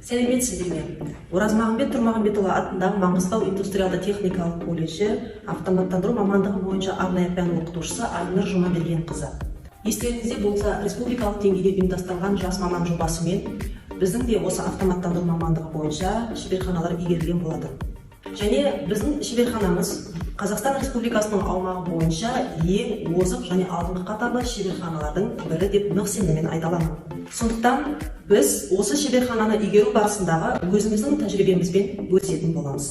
Сәлеметсіздер ме? Оразмағамбет Тұрмағамбетұлы атындағы Маңғыстау индустриалды-техникалық колледжі автоматтандыру мамандығы бойынша арнайы пән оқытушысы Айнұр Жұмабергенқызы. Естеріңізде болса, республикалық деңгейде ұйымдастырылған жас маман жобасымен біздің де осы автоматтандыру мамандығы бойынша шеберханалар игерілген болатын. Және біздің шеберханамыз Қазақстан Республикасының аумағы бойынша ең озық және алдыңғы қатарлы шеберханалардың бірі деп нық сеніммен айта аламын. Сондықтан біз осы шеберхананы игеру барысындағы өзіміздің тәжірибемізбен бөлісетін боламыз.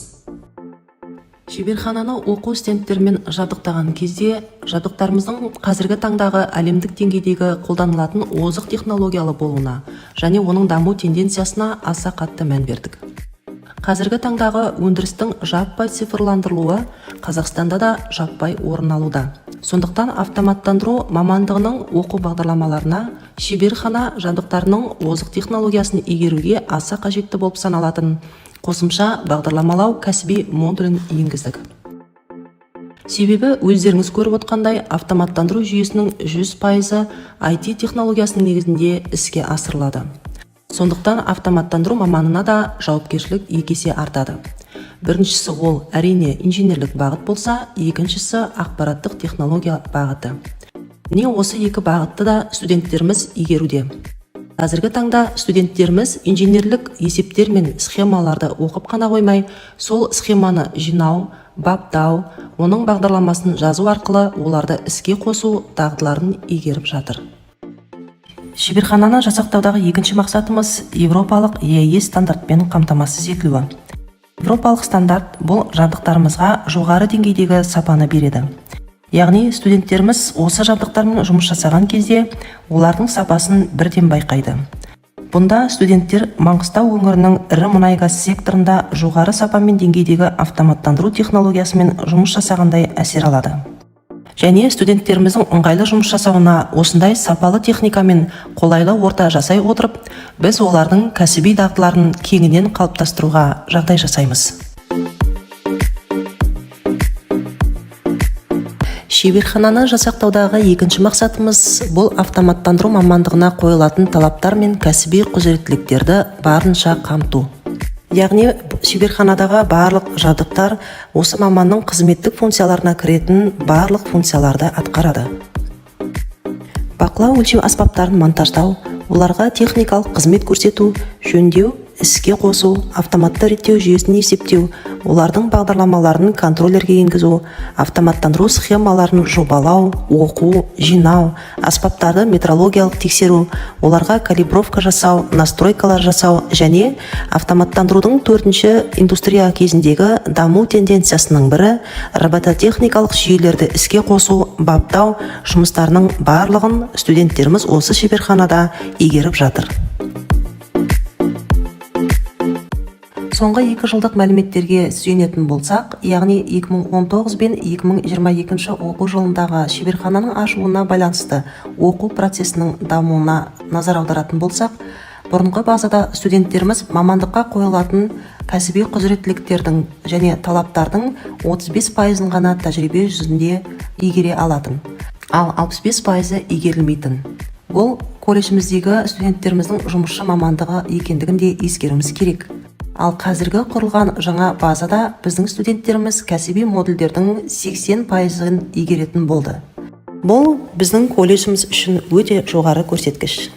Шеберхананы оқу стендтермен жабдықтаған кезде жабдықтарымыздың қазіргі таңдағы әлемдік деңгейдегі қолданылатын озық технологиялы болуына және оның даму тенденциясына аса қатты мән бердік. Қазіргі таңдағы өндірістің жаппай цифрландырылуы Қазақстанда да жаппай орын алуда. Сондықтан автоматтандыру мамандығының оқу бағдарламаларына шеберхана жабдықтарының озық технологиясын игеруге аса қажетті болып саналатын қосымша бағдарламалау кәсіби модулін енгіздік. Себебі өздеріңіз көріп отқандай автоматтандыру жүйесінің 100% IT технологиясының негізінде іске асырылады. Сондықтан автоматтандыру маманына да жауапкершілік есе артады. Біріншісі ол әрине инженерлік бағыт болса, екіншісі ақпараттық технология бағыты. Міне осы екі бағытты да студенттеріміз игеруде. Қазіргі таңда студенттеріміз инженерлік есептер мен схемаларды оқып қана қоймай, сол схеманы жинау, баптау, оның бағдарламасын жазу арқылы оларды іске қосу дағдыларын игеріп жатыр. Шеберхананы жасақтаудағы екінші мақсатымыз Европалық EAE стандартпен қамтамасыз етілуі. Европалық стандарт бұл жабдықтарымызға жоғары деңгейдегі сапаны береді. Яғни студенттеріміз осы жабдықтармен жұмыс жасаған кезде олардың сапасын бірден байқайды. Бұнда студенттер Маңғыстау өңірінің ірі мұнай-газ секторында жоғары сапамен деңгейдегі автоматтандыру технологиясымен жұмыс жасағандай әсер алады. Және студенттеріміздің ыңғайлы жұмыс жасауына осындай сапалы техникамен қолайлы орта жасай отырып, біз олардың кәсіби дағдыларын кеңінен қалыптастыруға жағдай жасаймыз. Шеберхананы жасақтаудағы екінші мақсатымыз бұл автоматтандыру мамандығына қойылатын талаптар мен кәсіби құзыреттіліктерді барынша қамту. Яғни шеберханадағы барлық жабдықтар осы маманның қызметтік функцияларына кіретін барлық функцияларды атқарады. Бақылау өлшеу аспаптарын монтаждау, оларға техникалық қызмет көрсету, жөндеу, іске қосу, автоматты реттеу жүйесін есептеу, олардың бағдарламаларын контроллерге енгізу, автоматтандыру схемаларын жобалау, оқу, жинау, аспаптарды метрологиялық тексеру, оларға калибровка жасау, настройкалар жасау және автоматтандырудың төртінші индустрия кезіндегі даму тенденциясының бірі робототехникалық жүйелерді іске қосу, баптау жұмыстарының барлығын студенттеріміз осы шеберханада игеріп жатыр. Соңғы 2 жылдық мәліметтерге сүйенетін болсақ, яғни 2019 бен 2022 оқу жылындағы шеберхананың ашылуына байланысты оқу процесінің дамуына назар аударатын болсақ, бұрынғы базада студенттеріміз мамандыққа қойылатын кәсіби құзыреттіліктердің және талаптардың 35%-ын ғана тәжірибе жүзінде игере алатын, ал 65%-ы игерілмейтін. Бұл колледжіміздегі студенттеріміздің жұмысшы мамандығы екендігін де ескеруіміз керек. Ал қазіргі құрылған жаңа базада біздің студенттеріміз кәсіби модульдердің 80%-ын игеретін болды. Бұл біздің колледжіміз үшін өте жоғары көрсеткіш.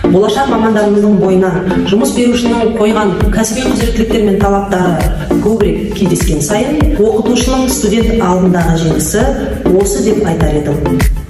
Болашақ мамандарымыздың бойына жұмыс берушінің қойған кәсіби құзыреттіліктер мен талаптары көбірек кездескен сайын, оқытушының студент алдындағы жеңісі осы деп айтар едім.